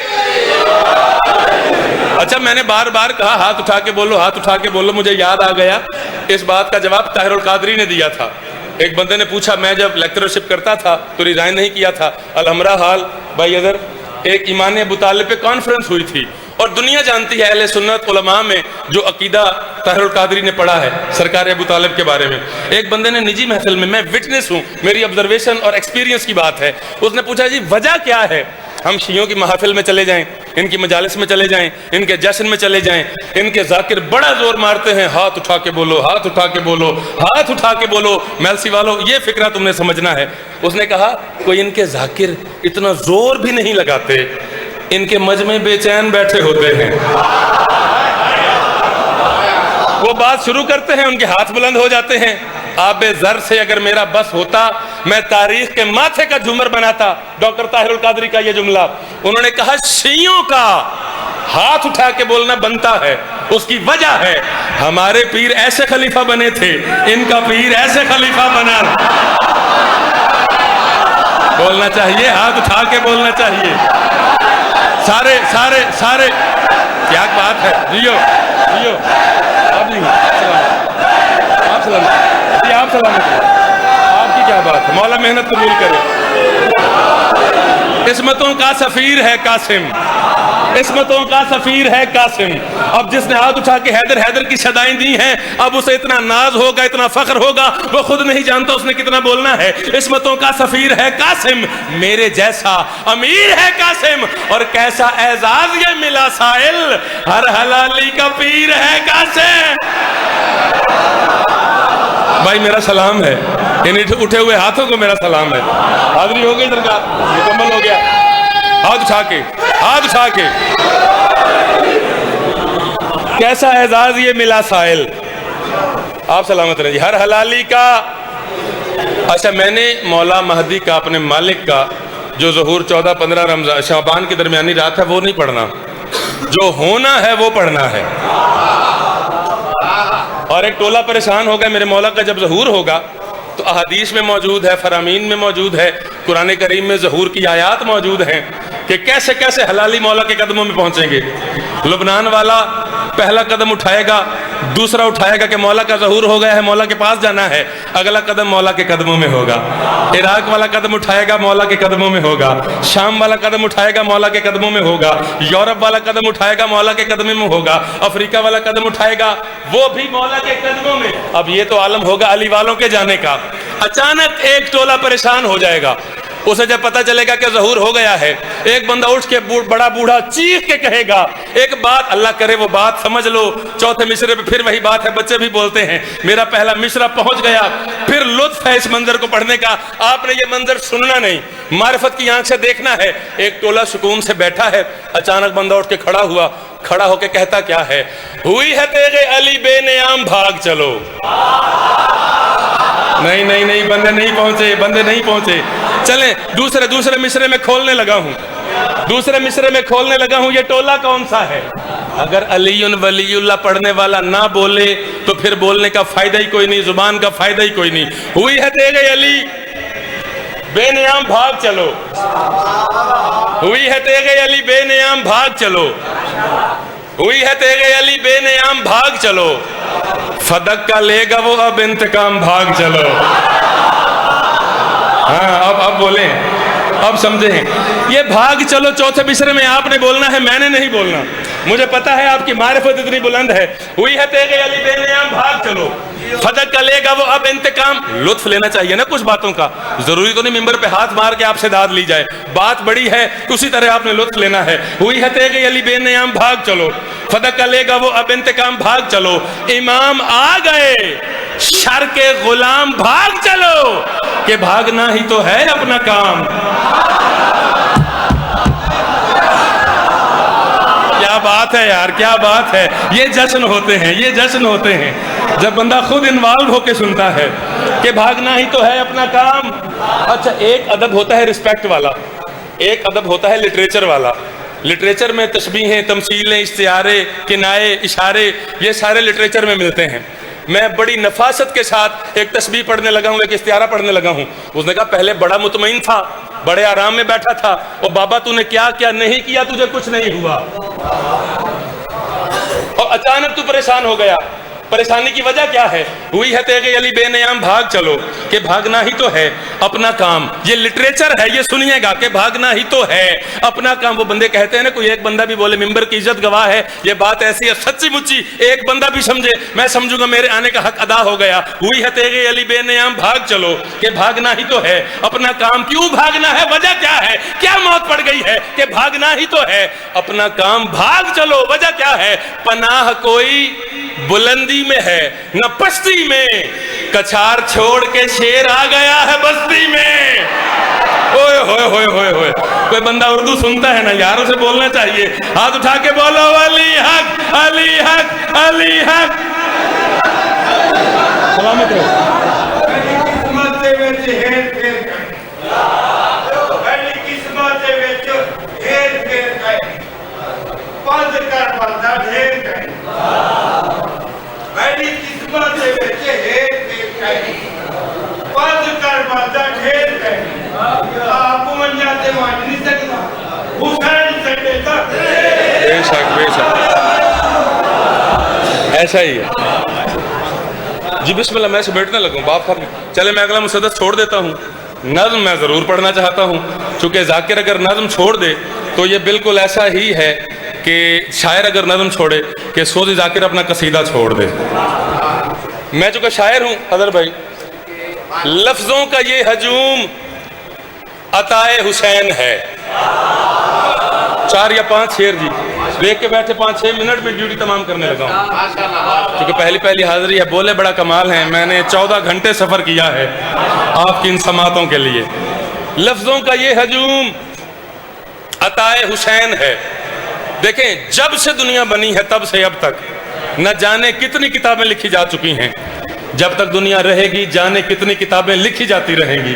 [SPEAKER 1] اچھا میں نے بار بار کہا ہاتھ اٹھا کے بولو، ہاتھ اٹھا کے بولو. مجھے یاد آ گیا اس بات کا جواب طاہر القادری نے دیا تھا. ایک بندے نے پوچھا، میں جب لیکچرشپ کرتا تھا تو ریزائن نہیں کیا تھا. الحمرہ حال بھائی اگر ایک ایمان ابو طالب پہ کانفرنس ہوئی تھی، اور دنیا جانتی ہے اہل سنت علماء میں جو عقیدہ طاہر القادری نے پڑھا ہے سرکار ابو طالب کے بارے میں. ایک بندے نے نجی محفل میں وٹنس ہوں، میری آبزرویشن اور ایکسپیرینس کی بات ہے، اس نے پوچھا جی وجہ کیا ہے ہم شیعوں کی محافل میں چلے جائیں، ان کی مجالس میں چلے جائیں، ان کے جشن میں چلے جائیں، ان کے ذاکر بڑا زور مارتے ہیں، ہاتھ اٹھا کے بولو، ہاتھ اٹھا کے بولو، ہاتھ اٹھا کے بولو. میلسی والو یہ فکرہ تم نے سمجھنا ہے. اس نے کہا کوئی ان کے ذاکر اتنا زور بھی نہیں لگاتے، ان کے مجمع بے چین بیٹھے ہوتے ہیں. وہ بات شروع کرتے ہیں، ان کے ہاتھ بلند ہو جاتے ہیں. آب زر سے اگر میرا بس ہوتا میں تاریخ کے ماتھے کا جھومر بناتا. ڈاکٹر طاہر القادری کا یہ جملہ انہوں نے کہا شیعوں کا ہاتھ اٹھا کے بولنا بنتا ہے. اس کی وجہ ہے ہمارے پیر ایسے خلیفہ بنے تھے، ان کا پیر ایسے خلیفہ بنا. بولنا چاہیے، ہاتھ اٹھا کے بولنا چاہیے. سارے سارے سارے کیا بات ہے. جیو جیو آپ سلامت، آپ سلامت، آپ کی کیا بات ہے. مولا محنت قبول کرے. عصمتوں کا سفیر ہے قاسم، عصمتوں کا سفیر ہے قاسم. اب جس نے ہاتھ اٹھا کے حیدر حیدر کی صدائیں دی ہیں، اب اسے اتنا ناز ہوگا، اتنا فخر ہوگا، وہ خود نہیں جانتا اس نے کتنا بولنا ہے. عصمتوں کا سفیر ہے قاسم، میرے جیسا امیر ہے قاسم. اور کیسا اعزاز یہ ملا سائل، ہر حلالی کا پیر ہے قاسم. بھائی میرا سلام ہے، ان اٹھے ہوئے ہاتھوں کو میرا سلام ہے. حاضری ہو گئی درگاہ، مکمل ہو گیا. ہاتھ اٹھا کے، ہاتھ اٹھا کے. کیسا اعزاز یہ ملا سائل. آپ سلامت رہیں جی. ہر حلالی کا. اچھا میں نے مولا مہدی کا، اپنے مالک کا جو ظہور 14-15 رمضان شعبان کی درمیانی رات ہے وہ نہیں پڑھنا، جو ہونا ہے وہ پڑھنا ہے. اور ایک ٹولہ پریشان ہوگا میرے مولا کا جب ظہور ہوگا تو احادیث میں موجود ہے، فرامین میں موجود ہے، قرآن کریم میں ظہور کی آیات موجود ہیں کہ کیسے کیسے حلالی مولا کے قدموں میں پہنچیں گے. لبنان والا پہلا قدم اٹھائے گا، دوسرا اٹھائے گا کہ مولا کا ظہور ہو گیا ہے، مولا کے پاس جانا ہے، اگلا قدم مولا کے قدموں میں ہوگا. عراق والا قدم اٹھائے گا، مولا کے قدموں میں ہوگا. شام والا قدم اٹھائے گا، مولا کے قدموں میں ہوگا. یورپ والا قدم اٹھائے گا، مولا کے قدموں میں ہوگا. افریقہ والا قدم اٹھائے گا، وہ بھی مولا کے قدموں میں. اب یہ تو عالم ہوگا علی والوں کے جانے کا. اچانک ایک ٹولہ پریشان ہو جائے گا، اسے جب پتہ چلے گا کہ ظہور ہو گیا ہے، ایک بندہ اٹھ کے بڑا بوڑھا چیخ کے کہے گا ایک بات، اللہ کرے وہ بات سمجھ لو، چوتھے مصرے پہ پھر وہی بات ہے، بچے بھی بولتے ہیں، میرا پہلا مصرع پہنچ گیا، پھر لطف ہے اس منظر کو پڑھنے کا۔ آپ نے یہ منظر سننا نہیں، معرفت کی آنکھ سے دیکھنا ہے۔ ایک ٹولہ سکون سے بیٹھا ہے، اچانک بندہ اٹھ کے کھڑا ہو کے کہتا کیا ہے؟ ہوئی ہے تیغ علی بے نیام، بھاگ چلو۔ نہیں بندے نہیں پہنچے، چلیں دوسرے مصرے میں کھولنے لگا ہوں، یہ ٹولہ کون سا ہے؟ اگر علی ولی اللہ پڑھنے والا نہ بولے تو پھر بولنے کا فائدہ ہی کوئی نہیں، زبان کا فائدہ ہی کوئی نہیں۔ ہوئی ہے تیغ علی بے نیام، بھاگ چلو، ہوئی ہے تیغ علی بے نیام، بھاگ چلو، ہوئی ہے تیغ علی بے نیام، بھاگ چلو، فدق کا لے گا وہ اب انتقام، بھاگ چلو۔ ہاں اب بولیں، اب سمجھیں، یہ بھاگ چلو چوتھے مصرے میں آپ نے بولنا ہے، میں نے نہیں بولنا، مجھے پتا ہے آپ کی معرفت اتنی بلند ہے۔ ہوئی ہے تیغ علی بے نیام، بھاگ چلو، فدق کا لے گا وہ اب انتقام۔ لطف لینا چاہیے نا کچھ باتوں کا، ضروری تو نہیں ممبر پہ ہاتھ مار کے آپ سے داد لی جائے، بات بڑی ہے اسی طرح آپ نے لطف لینا ہے۔ ہوئی ہے تیغ علی بے نیام، بھاگ چلو، فدق کا لے گا وہ اب انتقام، بھاگ چلو، امام آ گئے شر کے غلام، بھاگ چلو، کہ بھاگنا ہی تو ہے اپنا کام۔ کیا بات ہے یار، کیا بات ہے، یہ جشن ہوتے ہیں جب بندہ خود انوالو ہو کے سنتا ہے کہ بھاگنا ہی تو ہے اپنا کام۔ اچھا، ایک ادب ہوتا ہے رسپیکٹ والا، ایک ادب ہوتا ہے لٹریچر والا۔ لٹریچر میں تشبیہیں، تمثیلیں، استعارے، کنائے، اشارے، یہ سارے لٹریچر میں ملتے ہیں۔ میں بڑی نفاست کے ساتھ ایک تشبیہ پڑھنے لگا ہوں، ایک استعارہ پڑھنے لگا ہوں۔ اس نے کہا پہلے بڑا مطمئن تھا، بڑے آرام میں بیٹھا تھا، اور بابا تو نے کیا کیا نہیں کیا، تجھے کچھ نہیں ہوا، اور اچانک تو پریشان ہو گیا۔ پریشانی کی وجہ کیا ہے؟ ہوئی ہے تیغ علی بے نیام، بھاگ چلو، کہ بھاگنا ہی تو ہے اپنا کام۔ یہ لٹریچر ہے، یہ سنیے گا کہ بھاگنا ہی تو ہے اپنا کام۔ وہ بندے کہتے ہیں نا، کوئی ایک بندہ بھی بولے ممبر کی عزت گواہ ہے، یہ بات ایسی ہے سچی مچی، ایک بندہ بھی سمجھے میں سمجھوں گا میرے آنے کا حق ادا ہو گیا۔ ہوئی ہے تیغ علی بے نیام، بھاگ چلو، کہ بھاگنا ہی تو ہے اپنا کام۔ کیوں بھاگنا ہے؟ وجہ کیا ہے؟ کیا موت پڑ گئی ہے کہ بھاگنا ہی تو ہے اپنا کام؟ بھاگ چلو، وجہ کیا ہے؟ پناہ کوئی بلندی میں ہے نہ پستی میں، کچھار چھوڑ کے شیر آ گیا ہے بستی میں۔ اوئے ہوئے ہوئے ہوئے ہوئے، کوئی بندہ اردو سنتا ہے نا یار، اسے بولنا چاہیے، ہاتھ اٹھا کے بولو علی حق، علی حق، علی حق۔ سلامت ہو۔ بے شک ایسا ہی ہے جی۔ بسم اللہ، میں سے بیٹھنے لگوں باپ خالی، چلے میں اگلا مسدس چھوڑ دیتا ہوں۔ نظم میں ضرور پڑھنا چاہتا ہوں، چونکہ ذاکر اگر نظم چھوڑ دے تو یہ بالکل ایسا ہی ہے کہ شاعر اگر نظم چھوڑے کہ سوزی ذاکر اپنا قصیدہ چھوڑ دے۔ میں چونکہ شاعر ہوں حضر بھائی، لفظوں کا یہ ہجوم عطائے حسین ہے۔ 4 یا 5 شعر جی دیکھ کے بیٹھے، 5-6 منٹ میں ڈیوٹی تمام کرنے لگا ہوں، کیونکہ پہلی حاضری ہے۔ بولے بڑا کمال ہیں، میں نے 14 گھنٹے سفر کیا ہے آپ کی ان سماعتوں کے لیے۔ لفظوں کا یہ ہجوم عطائے حسین ہے۔ دیکھیں، جب سے دنیا بنی ہے تب سے اب تک نہ جانے کتنی کتابیں لکھی جا چکی ہیں، جب تک دنیا رہے گی جانے کتنی کتابیں لکھی جاتی رہیں گی۔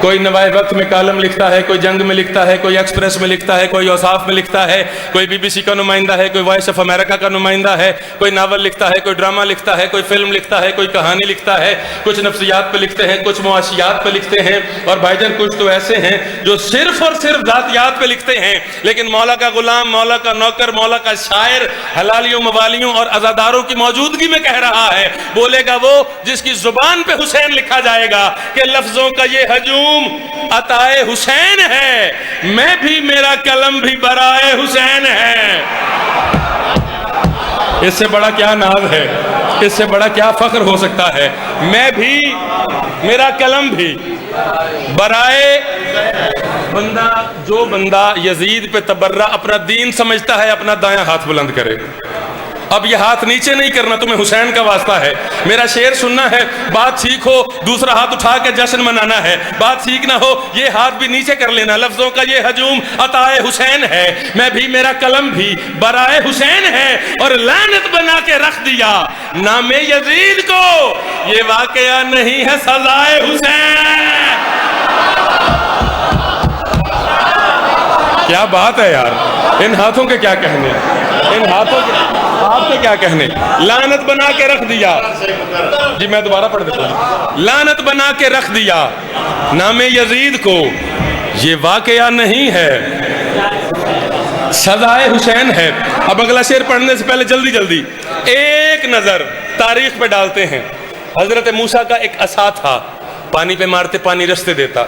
[SPEAKER 1] کوئی نوائے وقت میں کالم لکھتا ہے، کوئی جنگ میں لکھتا ہے، کوئی ایکسپریس میں لکھتا ہے، کوئی اوصاف میں لکھتا ہے، کوئی BBC کا نمائندہ ہے، کوئی وائس آف امریکہ کا نمائندہ ہے، کوئی ناول لکھتا ہے، کوئی ڈرامہ لکھتا ہے، کوئی فلم لکھتا ہے، کوئی کہانی لکھتا ہے، کچھ نفسیات پہ لکھتے ہیں، کچھ معاشیات پہ لکھتے ہیں، اور بھائی جان کچھ تو ایسے ہیں جو صرف اور صرف ذاتیات پہ لکھتے ہیں، لیکن مولا کا غلام، مولا کا نوکر، مولا کا شاعر حلالیوں، موالیوں اور عزاداروں کی موجودگی میں کہہ رہا ہے۔ بولے گا وہ جس کی زبان پہ حسین لکھا جائے گا کہ لفظوں کا یہ ہجوم عطائے حسین ہے، میں بھی، میرا قلم بھی برائے حسین ہے۔ اس سے بڑا کیا ناز ہے، اس سے بڑا کیا فخر ہو سکتا ہے؟ میں بھی، میرا قلم بھی برائے جو بندہ یزید پہ تبرہ اپنا دین سمجھتا ہے اپنا دایاں ہاتھ بلند کرے. اب یہ ہاتھ نیچے نہیں کرنا, تمہیں حسین کا واسطہ ہے. میرا شعر سننا ہے, بات ٹھیک ہو دوسرا ہاتھ اٹھا کے جشن منانا ہے, بات ٹھیک نہ ہو یہ ہاتھ بھی نیچے کر لینا. لفظوں کا یہ ہجوم عطائے حسین ہے, میں بھی میرا قلم بھی برائے حسین ہے, اور لعنت بنا کے رکھ دیا نام یزید کو, یہ واقعہ نہیں ہے سزائے حسین. کیا بات ہے یار, ان ہاتھوں کے کیا کہنے, ان ہاتھوں کے آپ کے کیا کہنے. لعنت بنا کے رکھ دیا, جی میں دوبارہ پڑھ دیتا ہوں. لعنت بنا کے رکھ دیا نام یزید کو, یہ واقعہ نہیں ہے سزائے حسین ہے. اب اگلا شعر پڑھنے سے پہلے جلدی جلدی ایک نظر تاریخ پہ ڈالتے ہیں. حضرت موسیٰ کا ایک عصا تھا, پانی پہ مارتے پانی رستے دیتا,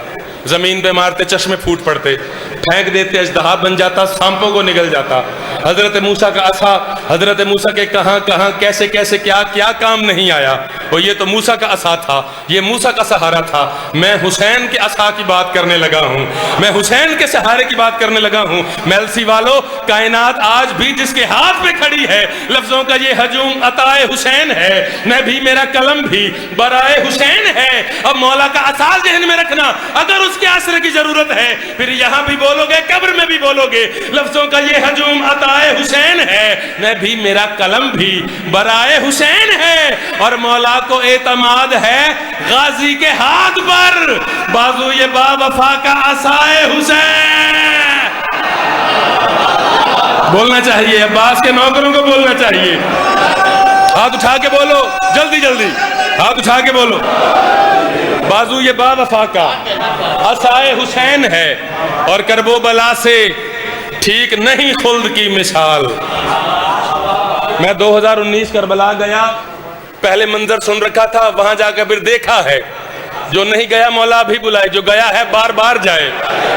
[SPEAKER 1] زمین پہ مارتے چشمے پھوٹ پڑتے, پھینک دیتے اژدہا بن جاتا, سانپوں کو نگل جاتا. حضرت موسیٰ کا عصا حضرت موسیٰ کے کہاں کہاں کیسے کیسے کیا کیا کام نہیں آیا. اور یہ تو موسیٰ کا عصا تھا, یہ موسیٰ کا سہارا تھا. میں حسین کے عصا کی بات کرنے لگا ہوں, میں حسین کے سہارے کی بات کرنے لگا ہوں. میلسی والو, کائنات آج بھی جس کے ہاتھ پہ کھڑی ہے, لفظوں کا یہ ہجوم عطائے حسین ہے, میں بھی میرا قلم بھی برائے حسین ہے. اب مولا کا عصا ذہن میں رکھنا, اگر اس کے آسرے کی ضرورت ہے پھر یہاں بھی بولو گے قبر میں بھی بولو گے. لفظوں کا یہ ہجوم عطائے حسین ہے, میں بھی میرا قلم بھی برائے حسین ہے, اور مولا کو اعتماد ہے غازی کے ہاتھ پر, بازو یہ با وفا کا عصائے حسین. بولنا چاہیے, عباس کے نوکروں کو بولنا چاہیے. ہاتھ اٹھا کے بولو, جلدی جلدی ہاتھ اٹھا کے بولو. بازو یہ با وفا کا عصائے حسین ہے, اور کرب و بلا سے ٹھیک نہیں خلد کی مثال. میں 2019 کربلا گیا, پہلے منظر سن رکھا تھا, وہاں جا کر پھر دیکھا ہے. جو نہیں گیا مولا بھی بلائے, جو گیا ہے بار بار جائے.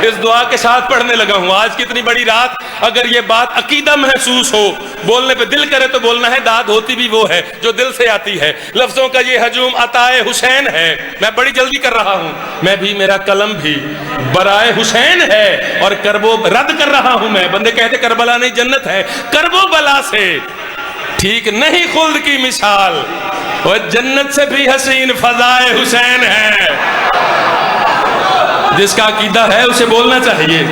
[SPEAKER 1] اس دعا کے ساتھ پڑھنے لگا ہوں. آج کتنی بڑی رات, اگر یہ بات عقیدہ محسوس ہو, بولنے پہ دل کرے تو بولنا ہے, داد ہوتی بھی وہ ہے جو دل سے آتی ہے. لفظوں کا یہ ہجوم عطائے حسین ہے, میں بڑی جلدی کر رہا ہوں, میں بھی میرا قلم بھی برائے حسین ہے, اور کربو رد کر رہا ہوں میں. بندے کہتے کربلا نہیں جنت ہے, کربو بلا سے ٹھیک نہیں خلد کی مثال, اور جنت سے بھی حسین فضائے حسین ہے. جس کا عقیدہ ہے اسے بولنا چاہیے,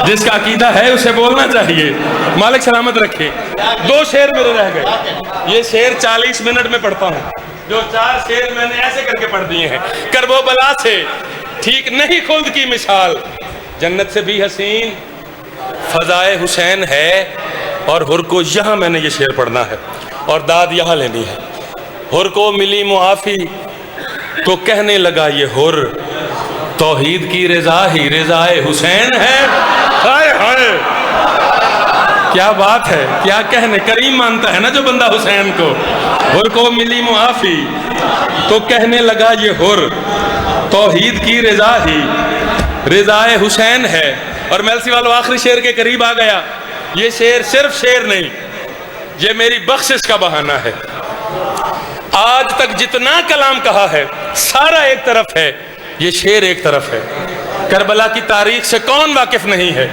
[SPEAKER 1] جس کا عقیدہ ہے اسے بولنا چاہیے. مالک سلامت رکھے. 2 شعر میرے رہ گئے, یہ شعر 40 منٹ میں پڑھتا ہوں. جو 4 شعر میں نے ایسے کر کے پڑھ دیے ہیں. کرب و بلا سے ٹھیک نہیں خلد کی مثال, جنت سے بھی حسین فضائے حسین ہے. اور ہر کو یہاں میں نے یہ شعر پڑھنا ہے, اور داد یہاں لینی ہے. ہر کو ملی معافی تو کہنے لگا یہ ہر, توحید کی رضا ہی رضائے حسین ہے. ہائے ہائے کیا بات ہے, کیا کہنے. کریم مانتا ہے نا جو بندہ حسین کو. ہر کو ملی معافی تو کہنے لگا یہ ہر, توحید کی رضا ہی رضائے حسین ہے. اور میلسی والو آخری شعر کے قریب آ گیا. یہ شعر صرف شعر نہیں, یہ میری بخشش کا بہانہ ہے. آج تک جتنا کلام کہا ہے سارا ایک طرف ہے, یہ شعر ایک طرف ہے. کربلا کی تاریخ سے کون واقف نہیں ہے.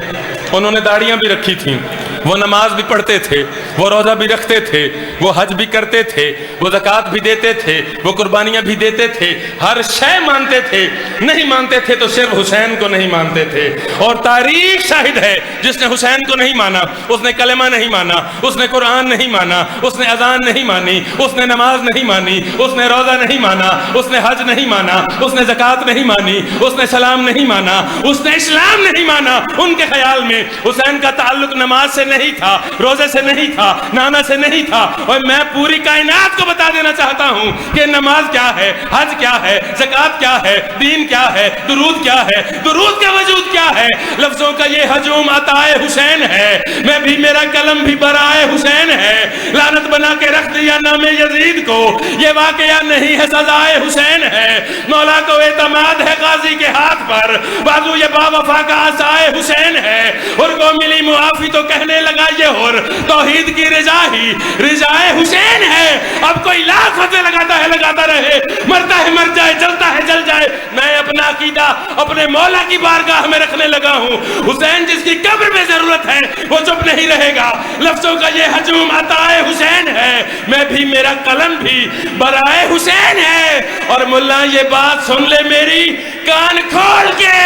[SPEAKER 1] انہوں نے داڑیاں بھی رکھی تھیں, وہ نماز بھی پڑھتے تھے, وہ روزہ بھی رکھتے تھے, وہ حج بھی کرتے تھے, وہ زکوٰۃ بھی دیتے تھے, وہ قربانیاں بھی دیتے تھے, ہر شے مانتے تھے. نہیں مانتے تھے تو صرف حسین کو نہیں مانتے تھے. اور تاریخ شاہد ہے, جس نے حسین کو نہیں مانا اس نے کلمہ نہیں مانا, اس نے قرآن نہیں مانا, اس نے اذان نہیں مانی, اس نے نماز نہیں مانی, اس نے روزہ نہیں مانا, اس نے حج نہیں مانا, اس نے زکوٰۃ نہیں مانی, اس نے سلام نہیں مانا, اس نے اسلام نہیں مانا. ان کے خیال میں حسین کا تعلق نماز سے نہیں تھا, روزے سے نہیں تھا, نانا سے نہیں تھا. اور میں پوری کائنات کو بتا دینا چاہتا ہوں کہ نماز کیا ہے, حج کیا ہے, زکوٰۃ کیا ہے, دین کیا ہے, درود کیا ہے, درود کا وجود کیا ہے. لفظوں کا یہ ہجوم عطائے حسین ہے, میں بھی میرا قلم بھی برائے حسین ہے. لعنت بنا کے رکھ دیا نام یزید کو, یہ واقعہ نہیں ہے سزائے حسین ہے. مولا کو اعتماد ہے غازی کے ہاتھ پر, بازو یہ با وفا کا عصائے حسین ہے. اور کو ملی معافی تو کہنے بننے لگا یہ ہور توحید کی رضا ہی رضائے حسین ہے اب کوئی لاکھ فتح لگاتا رہے مرتا ہے مر جائے جلتا ہے جل جائے میں اپنا عقیدہ اپنے مولا کی بارگاہ میں رکھنے لگا ہوں حسین جس کی قبر میں ضرورت ہے وہ چپ نہیں رہے گا لفظوں کا یہ ہجوم عطائے حسین ہے میں بھی میرا قلم بھی برائے حسین ہے اور ملا یہ بات سن لے میری کان کھول کے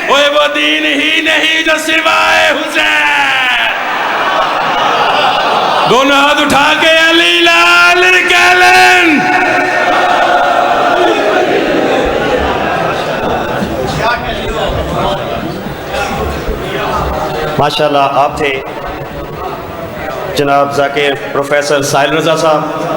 [SPEAKER 1] اوے وہ دین ہی نہیں جو سوائے حسین دونوں ہاتھ اٹھا کے علی لال کہلن
[SPEAKER 2] ماشاءاللہ آپ تھے جناب ذاکر پروفیسر ساحل رضا صاحب.